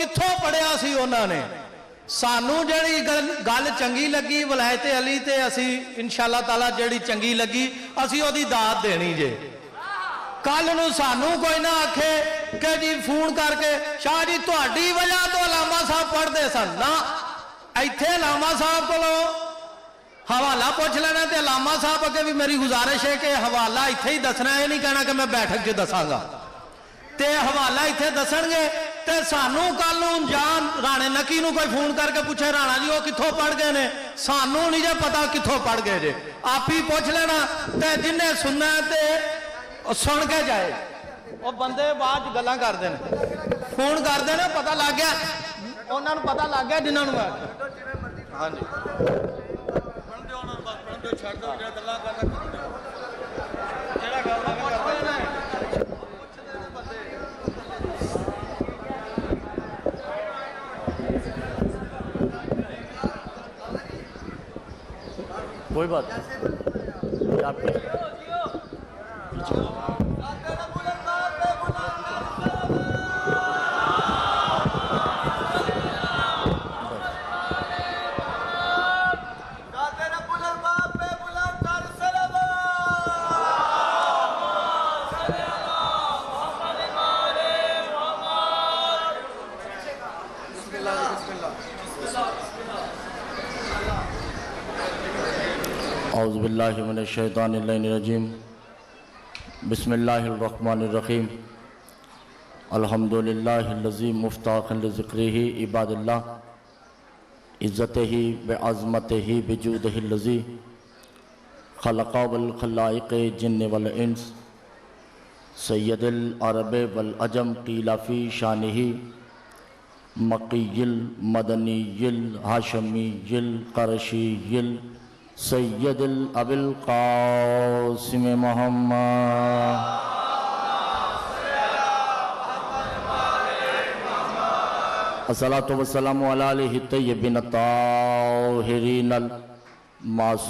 کتھوں پڑھیا سی انہوں نے سانو جڑی گل چنگی لگی ولایت علی تے اسی انشاءاللہ تعالی جڑی چنگی لگی اسی او دی داد دینی جے کل نو سانو کوئی نہ آکھے کہ جی فون کر کے شاہ جی تہاڈی وجہ تو علامہ صاحب پڑھ دے سن نہ ایتھے علامہ صاحب کو حوالہ پوچھ لینا تے علامہ صاحب اگے بھی میری گزارش ہے کہ حوالہ ایتھے ہی دسنا ہے نہیں کہنا کہ میں بیٹھک جو دساں گا تے حوالہ ایتھے دسن گے تے سانو کل جان رانے نکی نو کوئی فون کر کے پوچھے رانا جی وہ کتھوں پڑھ گئے نے سانو نہیں جے پتا کتھوں پڑھ گئے جے آپ ہی پوچھ لینا تے جنہیں سننا ہے تے سن کے جائے وہ بندے بعد گلاں کر دیں فون کر دیں پتہ لگ گیا انہوں نے پتہ لگ گیا جنہوں نے ہاں جی کوئی بات نہیں آپ اعوذ باللہ من الشیطان الرجیم بسم اللہ الرحمن الرحیم الحمدللہ الذی مفتاحا لذکرہ عباد اللہ عزتہ بعظمتہ بجودہ الذی خلق والخلائق جن والانس سید العرب والعجم قیل فی شانہ مکی المدنی الہاشمی القرشی سید ابی القاسم محمد الصلاۃ والسلام علی آلہ الطیبین الطاہرین المعصومین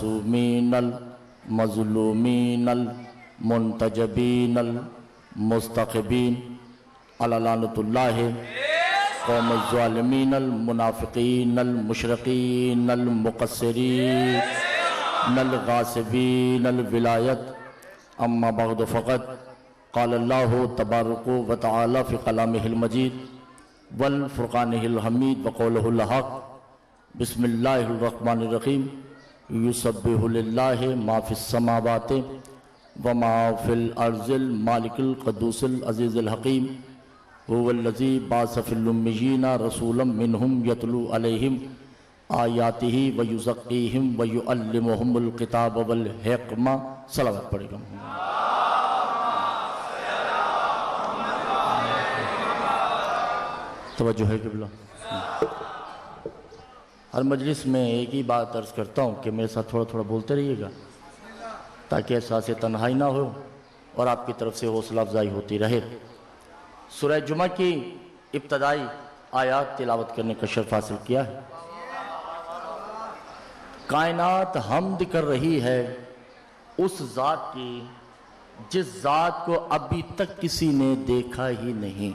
المظلومین المنتجبین المستخبین علی لعنۃ اللہ قوم الظالمین المنافقین المشرقین المقصرین الغاصبین الولایت اما بعد فقط قال اللہ تبارک و تعالی فی کلامہ المجید والفرقانہ الحمید وقولہ الحق بسم اللہ الرحمن الرحیم یسبح للہ ما فی السماوات وما فی الارض المالک القدوس العزیز الحکیم هو الذی بعث فی الامیین رسولا منہم یتلو علیہم آیاتہ ویزکیہم ویعلمہم الکتاب والحکمہ صلوات پڑھے گا توجہ ہے قبلہ ہر مجلس میں ایک ہی بات عرض کرتا ہوں کہ میرے ساتھ تھوڑا تھوڑا بولتے رہیے گا تاکہ احساس تنہائی نہ ہو اور آپ کی طرف سے حوصلہ افزائی ہوتی رہے سورہ جمعہ کی ابتدائی آیات تلاوت کرنے کا شرف حاصل کیا ہے کائنات حمد کر رہی ہے اس ذات کی جس ذات کو ابھی تک کسی نے دیکھا ہی نہیں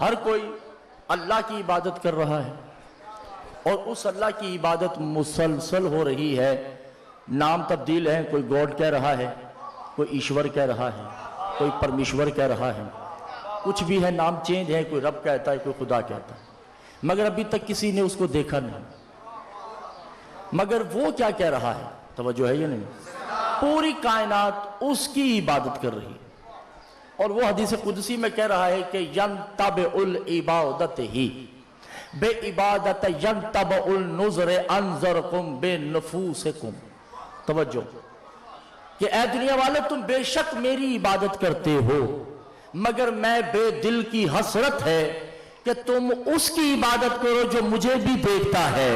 ہر کوئی اللہ کی عبادت کر رہا ہے اور اس اللہ کی عبادت مسلسل ہو رہی ہے نام تبدیل ہیں کوئی گوڈ کہہ رہا ہے کوئی ایشور کہہ رہا ہے کوئی پرمیشور کہہ رہا ہے کچھ بھی ہے نام چینج ہے کوئی رب کہتا ہے کوئی خدا کہتا ہے مگر ابھی تک کسی نے اس کو دیکھا نہیں مگر وہ کیا کہہ رہا ہے توجہ ہے یا نہیں پوری کائنات اس کی عبادت کر رہی ہے اور وہ حدیث قدسی میں کہہ رہا ہے کہ ینتبع العبادت ہی بے عبادت ینتبع النظر انظرکم بے نفوسکم توجہ کہ اے دنیا والے تم بے شک میری عبادت کرتے ہو مگر میں بے دل کی حسرت ہے کہ تم اس کی عبادت کرو جو مجھے بھی دیکھتا ہے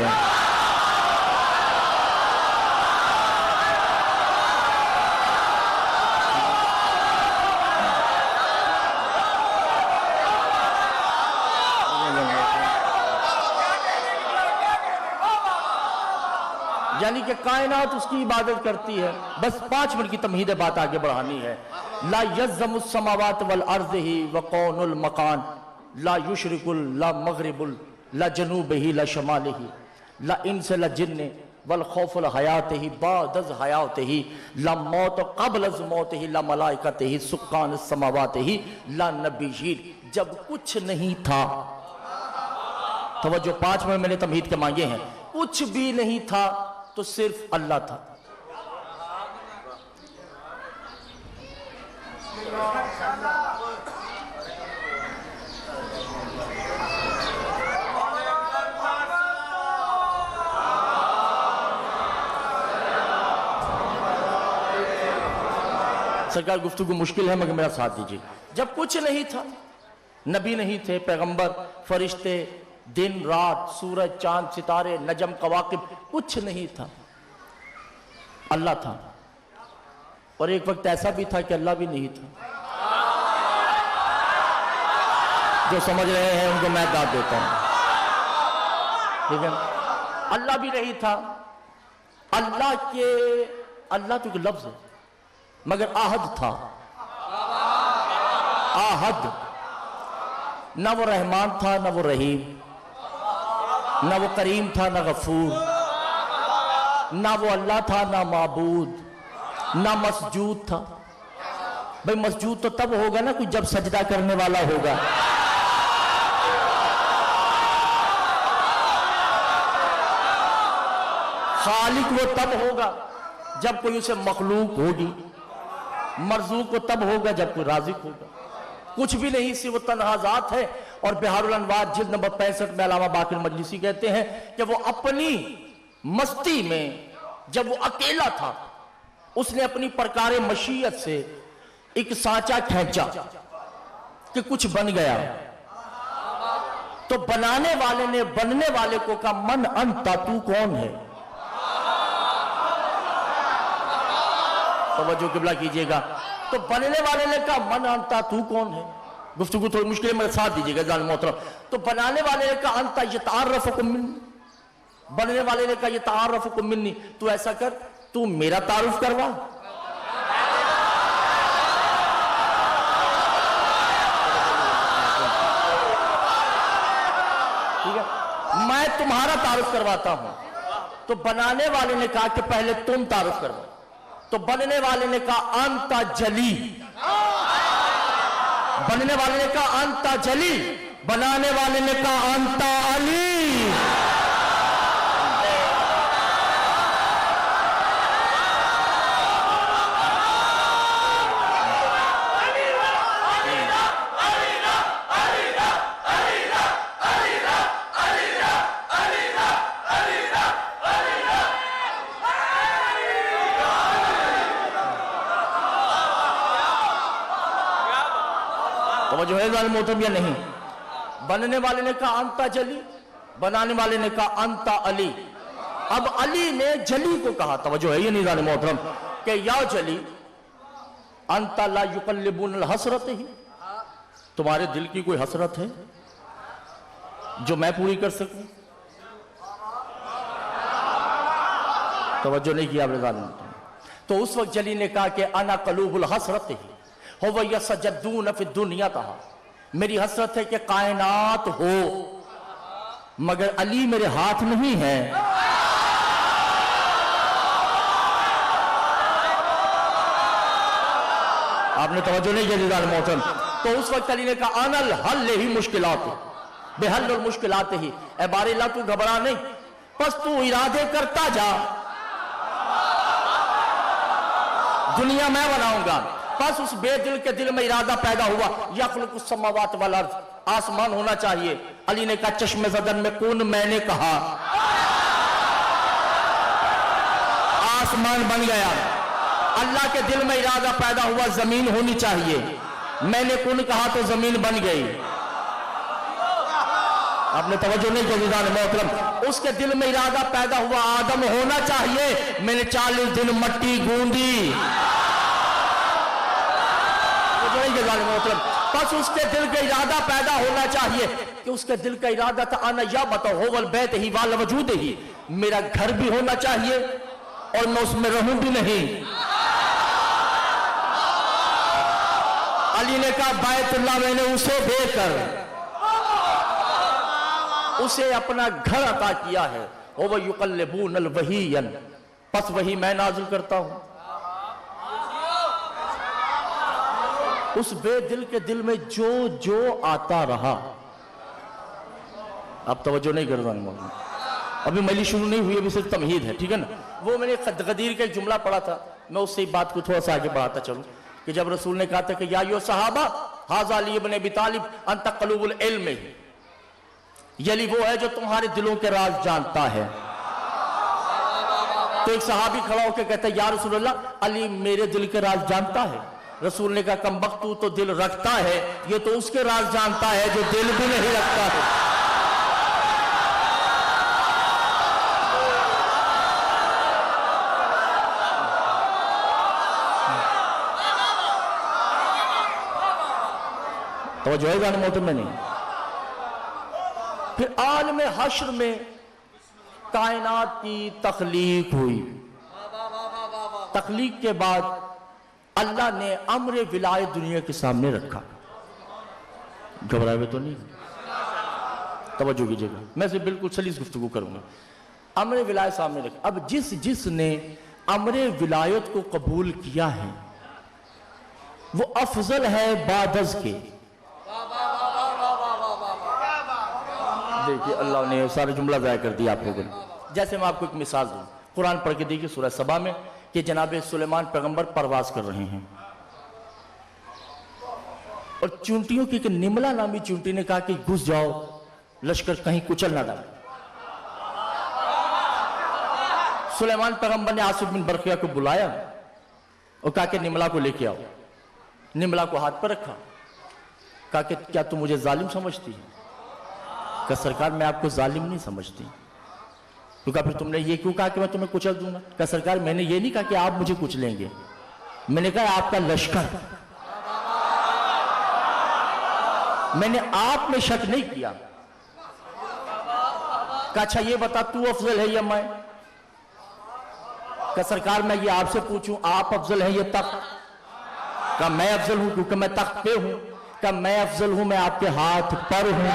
یعنی کہ کائنات اس کی عبادت کرتی ہے. بس 5 منٹ کی تمہید بات آگے بڑھانی ہے. لا یزم السماوات والارض ہی وقون المکان لا یشرک لا مغرب لا جنوب ہی لا شمال ہی لا انس لا جن والخوف الحیات ہی بعد از حیات ہی لا موت قبل از موت ہی لا ملائکت ہی سکان السماوات ہی لا نبیین. جب کچھ نہیں تھا، توجہ 5 منٹ میں نے تمہید کے مانگے ہیں، کچھ بھی نہیں تھا تو صرف اللہ تھا. سرکار گفتگو مشکل ہے مگر میرا ساتھ دیجیے. جب کچھ نہیں تھا، نبی نہیں تھے، پیغمبر، فرشتے، دن رات، سورج چاند ستارے نجم کواکب، کچھ نہیں تھا، اللہ تھا. اور ایک وقت ایسا بھی تھا کہ اللہ بھی نہیں تھا. جو سمجھ رہے ہیں ان کو میں داد دیتا ہوں، ٹھیک ہے. اللہ بھی نہیں تھا. اللہ تو ایک لفظ ہے مگر آہد تھا. آہد، نہ وہ رحمان تھا نہ وہ رحیم، نہ وہ کریم تھا نہ غفور، نہ وہ اللہ تھا نہ معبود، نہ مسجود تھا. بھئی مسجود تو تب ہوگا نا کوئی جب سجدہ کرنے والا ہوگا. خالق وہ تب ہوگا جب کوئی اسے مخلوق ہوگی. مرزوق وہ تب ہوگا جب کوئی رازق ہوگا. کچھ بھی نہیں سی، وہ تنہا ذات ہے. اور بہار الانوار جلد نمبر 65 میں علامہ باقر مجلسی کہتے ہیں کہ وہ اپنی مستی میں جب وہ اکیلا تھا اس نے اپنی پرکار مشیت سے ایک سانچہ کھینچا کہ کچھ بن گیا. تو بنانے والے نے بننے والے کو کہا من انتا، تو کون ہے؟ توجہ قبلہ کیجئے گا. تو بننے والے نے کہا من انتا، تو کون ہے؟ گفتگو تھوڑی مشکل ہے میرے ساتھ دیجئے گا جان محترم. تو بنانے والے نے کہا انتا یتعرفکم منی، بننے والے نے کہا یتعرفکم منی، تو ایسا کر تو میرا تعارف کروا. ٹھیک ہے، میں تمہارا تعارف کرواتا ہوں. تو بنانے والے نے کہا کہ پہلے تم تعارف کروا. تو بننے والے نے کہا انتا جلی، بننے والے نے کہا انتا جلی، بنانے والے نے کہا انتا علی. جو ہے ظالم محترم یا نہیں؟ بننے والے نے کہا انتا جلی، بنانے والے نے کہا انتا علی. اب علی نے جلی کو کہا، توجہ ہے یہ نہیں ظالم محترم، کہ یا جلی انتا لا یقلبون الحسرت ہی، تمہارے دل کی کوئی حسرت ہے جو میں پوری کر سکوں؟ توجہ نہیں کیا آپ نے ظالم محترم. تو اس وقت جلی نے کہا کہ انا قلوب الحسرت ہی ہو یسجدون فی الدنیا تہا، میری حسرت ہے کہ کائنات ہو مگر علی میرے ہاتھ نہیں ہے. آپ نے توجہ نہیں کیا جزال محترم. تو اس وقت علی نے کہا انا الحل ہی مشکلات بحل المشکلات ہی، اے بار اللہ تو گھبرا نہیں، بس تو ارادے کرتا جا، دنیا میں بناؤں گا. بس اس بے دل کے دل میں ارادہ پیدا ہوا یخلق السماوات والارض، آسمان ہونا چاہیے. علی نے کہا چشم زدن میں کون، میں نے کہا آسمان بن گیا. اللہ کے دل میں ارادہ پیدا ہوا زمین ہونی چاہیے، میں نے کون کہا تو زمین بن گئی. آپ نے توجہ نہیں کی جزال محترم. اس کے دل میں ارادہ پیدا ہوا آدم ہونا چاہیے، میں نے 40 دن مٹی گوندی. محترم بس اس کے دل کا ارادہ پیدا ہونا چاہیے کہ اس کے دل کا ارادہ تھا انا یا بتا ہو والبیت ہی والا وجود ہی، میرا گھر بھی ہونا چاہیے اور میں اس میں رہوں بھی نہیں۔ علی نے کہا بیت اللہ میں نے اسے دے کر اسے اپنا گھر عطا کیا ہے، وَيُقَلِّبُونَ الْوَحِيًّا، پس وہی میں نازل کرتا ہوں۔ اس بے دل کے دل میں جو جو آتا رہا، اب توجہ نہیں کر رہا ہوں، ابھی مجلس شروع نہیں ہوئی، ابھی صرف تمہید ہے، ٹھیک ہے نا۔ وہ میں نے غدیر کا ایک جملہ پڑھا تھا، میں اس سے بات کو تھوڑا سا آگے بڑھاتا چلوں کہ جب رسول نے کہا تھا کہ یا ایھا صحابہ ھذا علی بن ابی طالب انت قلوب العلم، یہ علی وہ ہے جو تمہارے دلوں کے راز جانتا ہے۔ تو ایک صحابی کھڑا ہو کے کہتا ہے یا رسول اللہ علی میرے دل کے راز جانتا ہے۔ رسول نے کہا کمبخت تو دل رکھتا ہے، یہ تو اس کے راز جانتا ہے جو دل بھی نہیں رکھتا ہے۔ توجہ ہے گانے محترم میں نہیں۔ پھر عالم حشر میں کائنات کی تخلیق ہوئی، تخلیق کے بعد اللہ نے امر ولایت دنیا کے سامنے رکھا۔ گھبرائے ہوئے تو نہیں، توجہ کیجئے گا، میں سے بالکل سلیس گفتگو کروں گا۔ امر ولایت سامنے رکھا، اب جس نے امر ولایت کو قبول کیا ہے وہ افضل ہے بعد از کے۔ دیکھیے اللہ نے سارا جملہ ضائع کر دیا آپ لوگوں نے۔ جیسے میں آپ کو ایک مثال دوں، قرآن پڑھ کے دیکھیے سورہ سبا میں کہ جناب سلیمان پیغمبر پرواز کر رہے ہیں، اور چونٹیوں کی ایک نملہ نامی چونٹی نے کہا کہ گھس جاؤ لشکر کہیں کچل نہ ڈالے۔ سلیمان پیغمبر نے آصف بن برقیہ کو بلایا اور کہا کہ نملہ کو لے کے آؤ۔ نملہ کو ہاتھ پر رکھا، کہا کہ کیا تم مجھے ظالم سمجھتی ہے؟ کہ سرکار میں آپ کو ظالم نہیں سمجھتی۔ تو کہا پھر تم نے یہ کیوں کہا کہ میں تمہیں کچل دوں گا؟ کہ سرکار میں نے یہ نہیں کہا کہ آپ مجھے کچلیں گے، میں نے کہا آپ کا لشکر، میں نے آپ میں شک نہیں کیا۔ کہ اچھا یہ بتا تو افضل ہے یا میں؟ کہ سرکار میں یہ آپ سے پوچھوں آپ افضل ہیں یہ تخت؟ کہ میں افضل ہوں کیونکہ میں تخت پہ ہوں۔ کہ میں افضل ہوں، میں آپ کے ہاتھ پر ہوں۔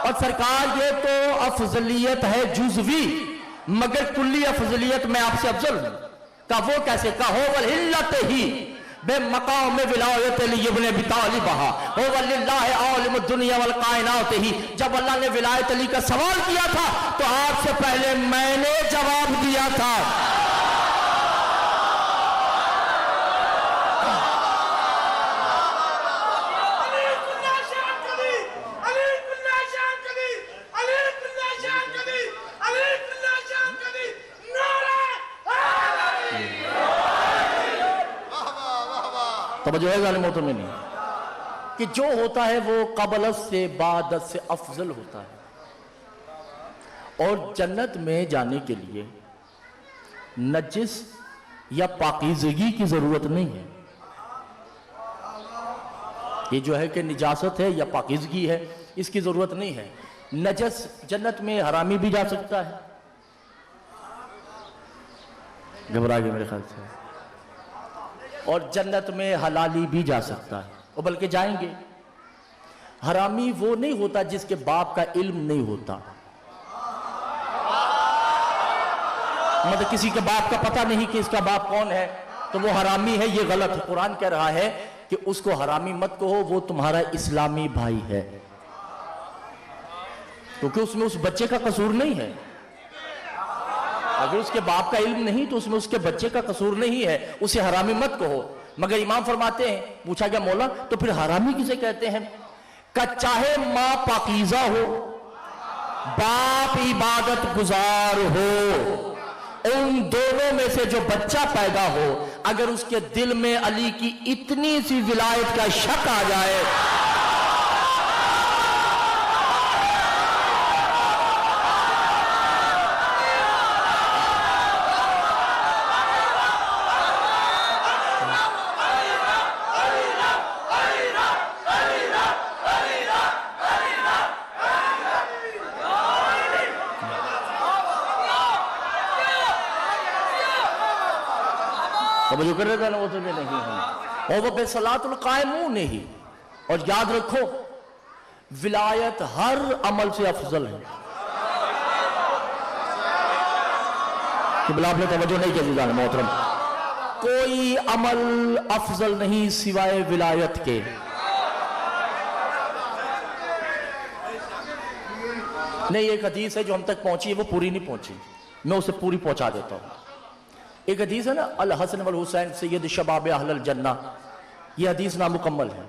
اور سرکار یہ تو افضلیت ہے جزوی، مگر کلی افضلیت میں آپ سے افضل ہوں۔ کہ وہ کیسے؟ کہ ہو والہلت ہی بے مقام ولایت علی ابن ابی طالب ہو وللہ عالم الدنیا والکائنات ہی۔ جب اللہ نے ولایت علی کا سوال کیا تھا تو آپ سے پہلے میں نے جواب دیا تھا۔ توجہ ہے ظالم محترم میں نہیں کہ جو ہوتا ہے وہ قبل سے بعد سے افضل ہوتا ہے۔ اور جنت میں جانے کے لیے نجس یا پاکیزگی کی ضرورت نہیں ہے۔ یہ جو ہے کہ نجاست ہے یا پاکیزگی ہے اس کی ضرورت نہیں ہے۔ نجس جنت میں حرامی بھی جا سکتا ہے، گھبرا گئے میرے خیال سے، اور جنت میں حلالی بھی جا سکتا ہے، اور بلکہ جائیں گے۔ حرامی وہ نہیں ہوتا جس کے باپ کا علم نہیں ہوتا، مطلب کسی کے باپ کا پتہ نہیں کہ اس کا باپ کون ہے تو وہ حرامی ہے، یہ غلط ہے۔ قرآن کہہ رہا ہے کہ اس کو حرامی مت کہو، وہ تمہارا اسلامی بھائی ہے، کیونکہ اس میں اس بچے کا قصور نہیں ہے۔ اگر اس کے باپ کا علم نہیں تو اس میں اس کے بچے کا قصور نہیں ہے، اسے حرامی مت کہو۔ مگر امام فرماتے ہیں، پوچھا گیا مولا تو پھر حرامی کسے کہتے ہیں؟ کہ چاہے ماں پاکیزہ ہو، باپ عبادت گزار ہو، ان دونوں میں سے جو بچہ پیدا ہو اگر اس کے دل میں علی کی اتنی سی ولایت کا شک آ جائے توجہ کر رہے وہ تو نہیں ہیں، اور وہ بصلاۃ القائمون ہی. اور یاد رکھو ولایت ہر عمل سے افضل ہے. آپ نے توجہ نہیں کی عزیزان محترم، کوئی عمل افضل نہیں سوائے ولایت کے. نہیں، ایک حدیث ہے جو ہم تک پہنچی ہے وہ پوری نہیں پہنچی، میں اسے پوری پہنچا دیتا ہوں. ایک حدیث ہے نا، الحسن والحسین سید شباب اہل الجنہ، یہ حدیث نامکمل ہے.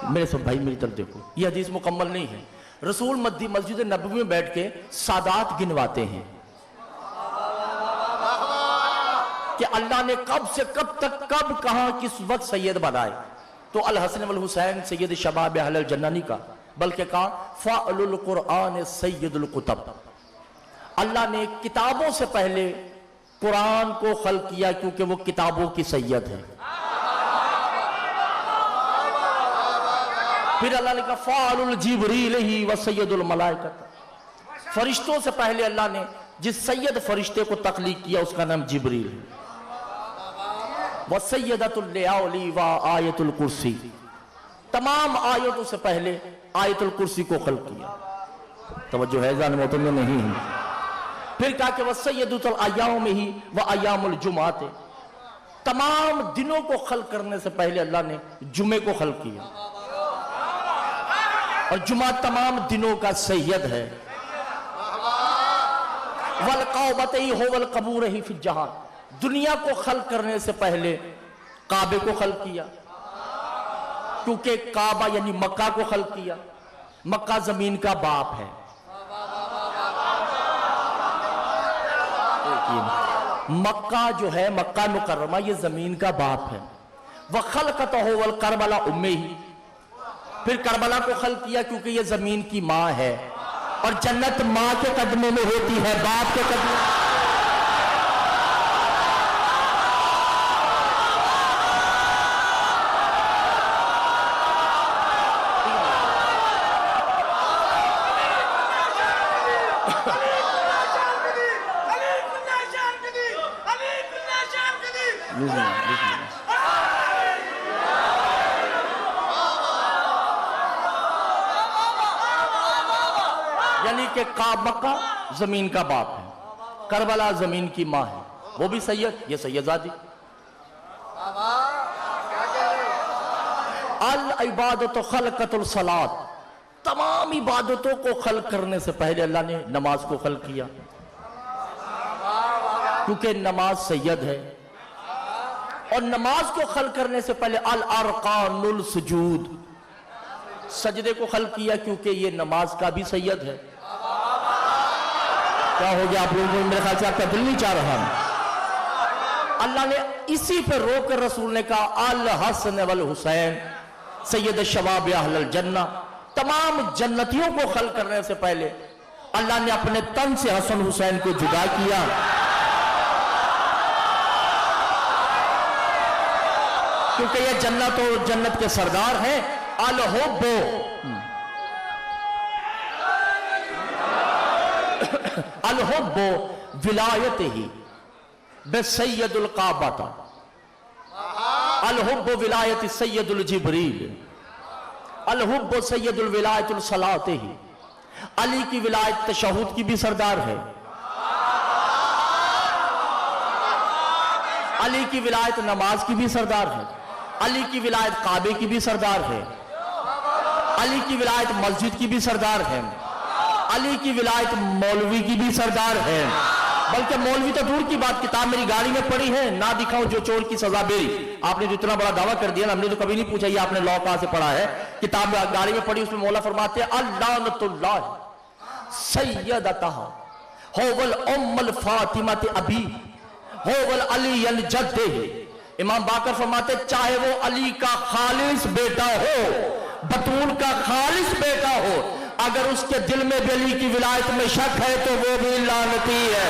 میرے سب بھائی میری طرف دیکھو، یہ حدیث مکمل نہیں ہے. رسول مسجد نبوی میں بیٹھ کے سادات گنواتے ہیں کہ اللہ نے کب سے کب تک کب کہاں کس وقت سید بنائے. تو الحسن والحسین سید شباب اہل الجنہ نہیں کہا، بلکہ کہا فاعل القرآن سید الکتب. اللہ نے کتابوں سے پہلے قرآن کو خلق کیا کیونکہ وہ کتابوں کی سید ہے. پھر اللہ نے کہا فاعل الجبریل ہی و سید الملائکہ. فرشتوں سے پہلے اللہ نے جس سید فرشتے کو تخلیق کیا اس کا نام جبریل ہے. وَسَيَّدَةُ اللَّيَالِ وَآیَةُ الْقُرْسِی، تمام آیتوں سے پہلے آیت الکرسی کو خلق کیا. توجہ ہے جان محترم میں نہیں ہے. پھر کہا کہ وَسَيَّدُةُ الْأَيَّامِ وَأَيَّامُ الْجُمْعَةِ، تمام دنوں کو خلق کرنے سے پہلے اللہ نے جمعے کو خلق کیا، اور جمعہ تمام دنوں کا سید ہے. وَالْقَوْبَتَيْ هُوَ الْقَبُورَهِ فِي الجَّهَانِ، دنیا کو خلق کرنے سے پہلے کعبے کو خلق کیا کیونکہ کعبہ یعنی مکہ کو خلق کیا. مکہ زمین کا باپ ہے. مکہ جو ہے مکہ مکرمہ یہ زمین کا باپ ہے. وَخَلْقَتَهُ وَالْقَرْبَلَ أُمِّهِ، پھر کربلا کو خلق کیا کیونکہ یہ زمین کی ماں ہے، اور جنت ماں کے قدموں میں ہوتی ہے، باپ کے قدموں میں. یعنی کہ مکہ زمین کا باپ ہے، کربلا زمین کی ماں ہے، وہ بھی سید، یہ سیدزادی. العبادت خلقت الصلاۃ، تمام عبادتوں کو خلق کرنے سے پہلے اللہ نے نماز کو خلق کیا کیونکہ نماز سید ہے. اور نماز کو خلق کرنے سے پہلے الارکان السجود، سجدے کو خلق کیا کیونکہ یہ نماز کا بھی سید ہے. کیا ہو گیا آپ لوگوں کو؟ میرے خیال سے آپ کا دل نہیں چاہ رہا. اللہ نے اسی پہ روک کر رسول نے کہا الحسن والحسین سید شباب اہل الجنہ. تمام جنتیوں کو خلق کرنے سے پہلے اللہ نے اپنے تن سے حسن حسین کو جدا کیا کیونکہ یہ جنت اور جنت کے سردار ہیں. الحب الحب ولایت ہی بے سید القعبہ، الحب ولایت سید الجبریل، الحب سید الولایت الصلاۃ ہی. علی کی ولایت تشہد کی بھی سردار ہے، علی کی ولایت نماز کی بھی سردار ہے، علی کی ولایت کعبے کی بھی سردار ہے، علی کی ولایت مسجد کی بھی سردار ہے، علی کی ولایت مولوی کی بھی سردار ہے. بلکہ مولوی تو دور کی بات، کتاب میری گاڑی میں پڑی ہے، نہ دکھاؤں جو چور کی سزا میری. آپ نے جو اتنا بڑا دعویٰ کر دیا نا، ہم نے تو کبھی نہیں پوچھا یہ آپ نے لاء کہاں سے پڑھا ہے. کتاب گاڑی میں پڑھی، اس میں مولا فرماتے ہیں اللعنۃ اللہ سیدتہ ہوول ام الفاطمۃ ابی ہوول علی الجد. امام باقر فرماتے چاہے وہ علی کا خالص بیٹا ہو، بطول کا خالص بیٹا ہو، اگر اس کے دل میں بھی علی کی ولایت میں شک ہے تو وہ بھی لعنتی ہے.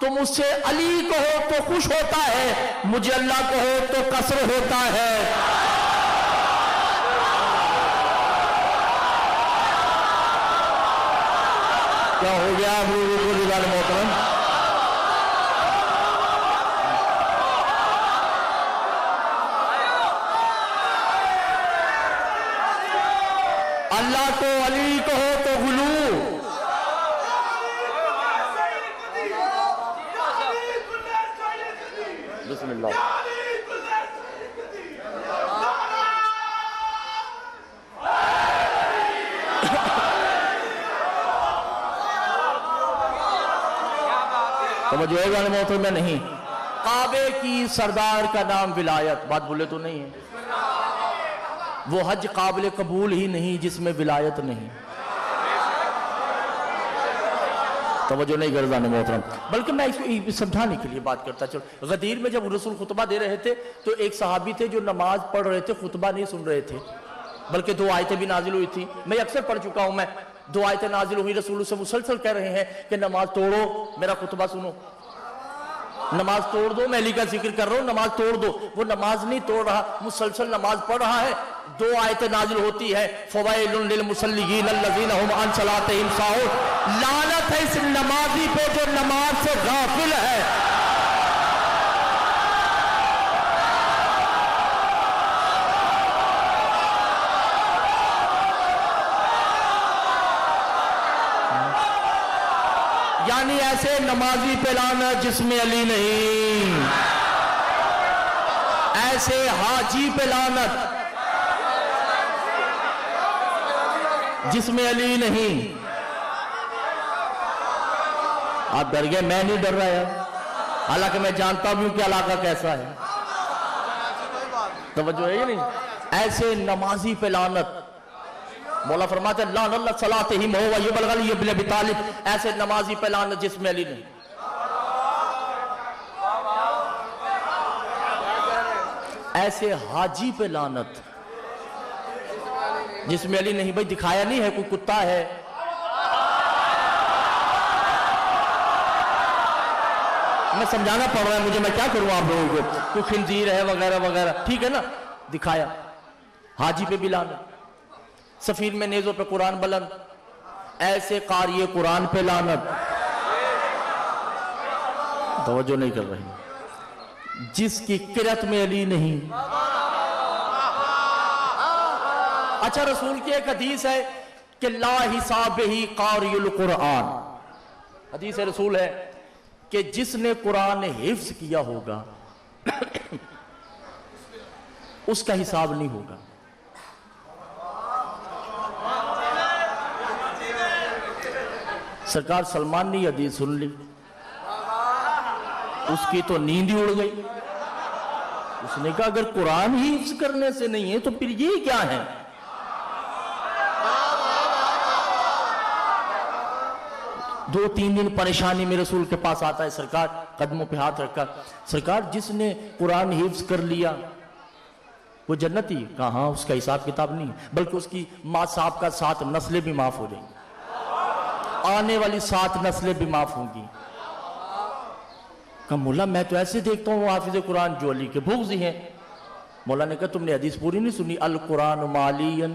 تم مجھ سے علی کہو تو خوش ہوتا ہے، مجھے اللہ کہو تو کسر ہوتا ہے۔ کیا ہو گیا آپ لوگوں کو رضوان محترم؟ اللہ کو علی کہو تو غلو، بسم اللہ۔ توجہ ہے گانے محترم میں نہیں؟ کعبے کی سردار کا نام ولایت، بات بولے تو نہیں ہے؟ وہ حج قابل قبول ہی نہیں جس میں ولایت نہیں۔ توجہ نہیں گرزان محترم، بلکہ میں اس کو سمجھانے کے لیے بات کرتا چلو۔ غدیر میں جب رسول خطبہ دے رہے تھے تو ایک صحابی تھے جو نماز پڑھ رہے تھے، خطبہ نہیں سن رہے تھے، بلکہ 2 آیتیں بھی نازل ہوئی تھی۔ میں اکثر پڑھ چکا ہوں، میں 2 آیتیں نازل ہوئی، رسول سے مسلسل کہہ رہے ہیں کہ نماز توڑو، میرا خطبہ سنو، نماز توڑ دو، میں علی کا ذکر کر رہا ہوں، نماز توڑ دو۔ وہ نماز نہیں توڑ رہا، مسلسل نماز پڑھ رہا ہے۔ 2 آیتیں نازل ہوتی ہے، فوائل للمصلیین الذین هم عن صلاتهم ساہون، لعنت ہے اس نمازی پہ جو نماز سے غافل ہے۔ یعنی ایسے نمازی پہ لعنت جس میں علی نہیں، ایسے حاجی پہ لعنت جس میں علی نہیں۔ آپ ڈر گئے؟ میں نہیں ڈر رہا ہے، حالانکہ میں جانتا بھی ہوں کہ علاقہ کیسا ہے۔ توجہ ہے یا نہیں؟ ایسے نمازی پہ لعنت، مولا فرماتے ہیں لعن اللہ صلاتہم ہو ویبلغ علی ابن ابی طالب، ایسے نمازی پہ لعنت جس میں علی نہیں۔ ایسے حاجی پہ لعنت جس میں علی نہیں۔ بھائی دکھایا نہیں ہے، کوئی کتا ہے، میں سمجھانا پڑ رہا ہے مجھے، میں کیا کروں آپ لوگوں کو، کوئی خنزیر ہے وغیرہ وغیرہ، ٹھیک ہے نا، دکھایا۔ حاجی پہ بھی لعنت، سفیر میں نیزوں پہ قرآن بلند، ایسے قاری قرآن پہ لعنت۔ توجہ نہیں کر رہی؟ جس کی قرأت میں علی نہیں۔ اچھا، رسول کی ایک حدیث ہے کہ لا حساب ہی قاری القرآن، حدیث رسول ہے کہ جس نے قرآن حفظ کیا ہوگا اس کا حساب نہیں ہوگا۔ سرکار سلمان نے یہ حدیث سن لی، اس کی تو نیند ہی اڑ گئی۔ اس نے کہا اگر قرآن ہی حفظ کرنے سے نہیں ہے تو پھر یہ کیا ہے؟ 2-3 دن پریشانی میں رسول کے پاس آتا ہے، سرکار قدموں پہ ہاتھ رکھا، سرکار جس نے قرآن حفظ کر لیا وہ جنتی؟ کہا ہاں، اس کا حساب کتاب نہیں، بلکہ اس کی ماں صاحب کا 7 نسلیں بھی معاف ہو جائیں گی، آنے والی 7 نسلیں بھی معاف ہوں گی۔ کہا مولا میں تو ایسے دیکھتا ہوں حافظ قرآن جو علی کے بغضی ہیں۔ مولا نے کہا تم نے حدیث پوری نہیں سنی، القرآن مالین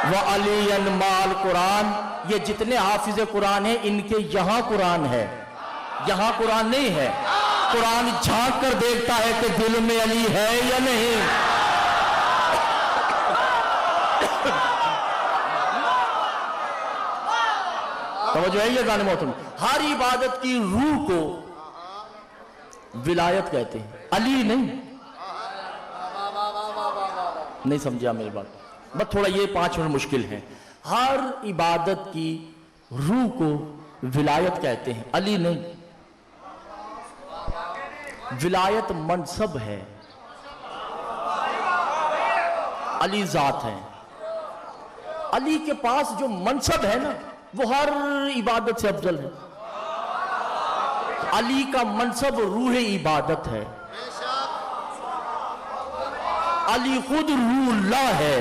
وَعَلِيًّا مَعَ الْقُرْآنِ، یہ جتنے حافظ قرآن ہیں ان کے یہاں قرآن ہے، یہاں قرآن نہیں ہے۔ قرآن جھانک کر دیکھتا ہے کہ دل میں علی ہے یا نہیں۔ توجہ ہے یہ گانے محترم؟ ہر عبادت کی روح کو ولایت کہتے ہیں، علی نہیں سمجھا میری بات؟ بس تھوڑا یہ 5 منٹ مشکل ہے۔ ہر عبادت کی روح کو ولایت کہتے ہیں، علی نہیں۔ ولایت منصب ہے، علی ذات ہے۔ علی کے پاس جو منصب ہے نا وہ ہر عبادت سے افضل ہے۔ علی کا منصب روح عبادت ہے، علی خود روح اللہ ہے۔